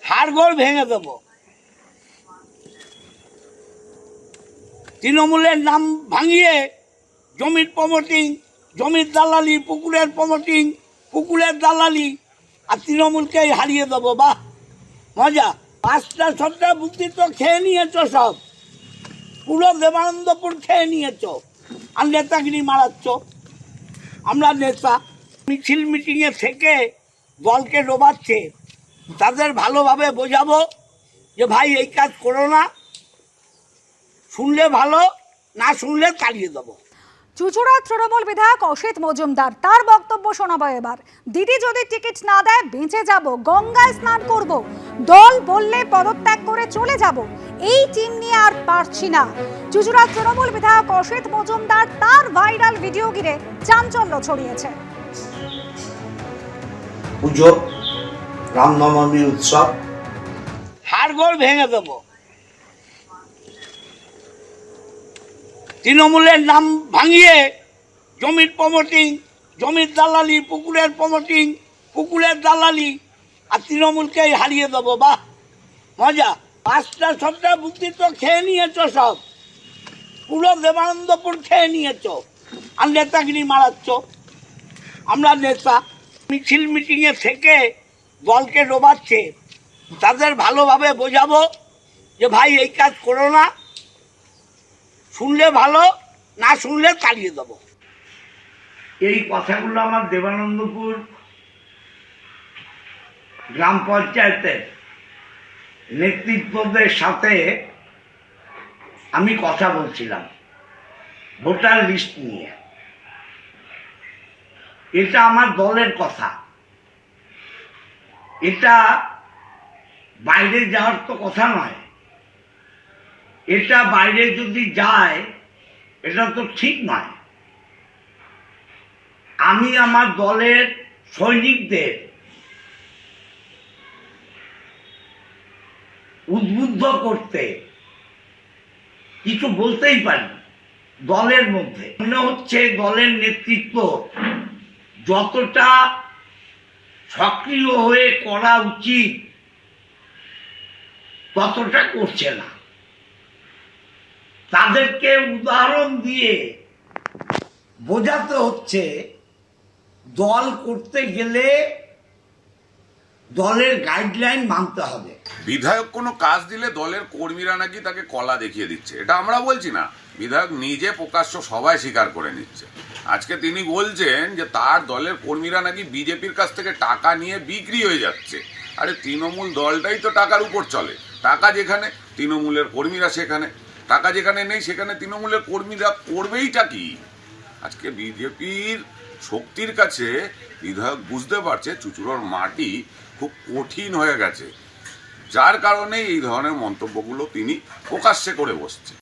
হাড়গোড় ভেঙে দেব। তৃণমূলের নাম ভাঙিয়ে জমির প্রমোটিং, জমির দালালি, পুকুরের প্রমোটিং, পুকুরের দালালি, আর তৃণমূলকেই হারিয়ে দেবো। বাহ, মজা। 5টা 6টা বুদ্ধি তো খেয়ে নিয়েছ, সব পুরো দেবানন্দপুর খেয়ে নিয়েছ, আর নেতাগিরি মারাচ্ছ। আমরা নেতা মিছিল মিটিংয়ে থেকে দলকে ডোবাচ্ছে, তাদের ভালোভাবে বোঝাবো যে ভাই এই কাজ করো না, শুনলে ভালো, না শুনলে তাড়িয়ে দেবো। চুঁচুড়া তৃণমূল বিধায়ক অসিত মজুমদার, তার বক্তব্য শোনাবো এবার। দিদি যদি টিকিট না দেয় বেঁচে যাব, গঙ্গায় স্নান করব, দল বললে পদত্যাগ করে চলে যাব, এই চিন নিয়ে আর পারছি না। চুঁচুড়া তৃণমূল বিধায়ক অসিত মজুমদার, তার ভাইরাল ভিডিও ঘিরে চাঞ্চল্য ছড়িয়েছে। পুজো, রামনবমী উৎসব, হাড়গোড় ভেঙে দেবো। তৃণমূলের নাম ভাঙিয়ে জমির প্রমোটিং, জমির দালালি, পুকুরের প্রমোটিং, পুকুরের দালালি, আর তৃণমূলকেই হারিয়ে দেবো। বাহ, মজা। 5টা 6টা বুদ্ধি তো খেয়ে নিয়েছ, সব পুরো দেবানন্দপুর খেয়ে নিয়েছ, আর নেতাগিরি মারাচ্ছ। আমরা নেতা মিছিল মিটিংয়ে থেকে দলকে ডোবাচ্ছে, তাদের ভালোভাবে বোঝাবো যে ভাই এই কাজ করো না, শুনলে ভালো, না শুনলে তাড়িয়ে দেবো। এই কথাগুলো আমার দেবানন্দপুর গ্রাম পঞ্চায়েতের নেতৃত্বদের সাথে আমি কথা বলছিলাম ভোটার লিস্ট নিয়ে। এটা আমার দলের কথা, এটা বাইরে যাওয়ার তো কথা নয়। এটা বাইরে যদি যায় এটা তো ঠিক নয়। আমি আমার দলের সৈনিকদের উদ্বুদ্ধ করতে কিছু বলতেই পারি। দলের মধ্যে মনে হচ্ছে দলের নেতৃত্ব যতটা সক্রিয় হয়ে করা উচিত ততটা করছে না। তাদেরকে উদাহরণ দিয়ে বোঝাতে হচ্ছে দল করতে গেলে দলের গাইডলাইন মানতে হবে। বিধায়ক কোনো কাজ দিলে দলের কর্মীরা নাকি তাকে কলা দেখিয়ে দিচ্ছে, এটা আমরা বলছি না, বিধায়ক নিজে প্রকাশ্য সবাই স্বীকার করে নিচ্ছে। আজকে তিনি বলছেন যে তার দলের কর্মীরা নাকি বিজেপির কাছ থেকে টাকা নিয়ে বিক্রি হয়ে যাচ্ছে। আরে তৃণমূল দলটাই তো টাকার উপর চলে, টাকা যেখানে তৃণমূলের কর্মীরা সেখানে, টাকা যেখানে নেই সেখানে তৃণমূলের কর্মীরা করবেইটা কি? আজকে বিজেপির শক্তির কাছে বিধায়ক বুঝতে পারছে চুঁচুড়ার মাটি খুব কঠিন হয়ে গেছে, যার কারণে এই ধরনের মন্তব্যগুলো তিনি প্রকাশ্যে করে বসছে।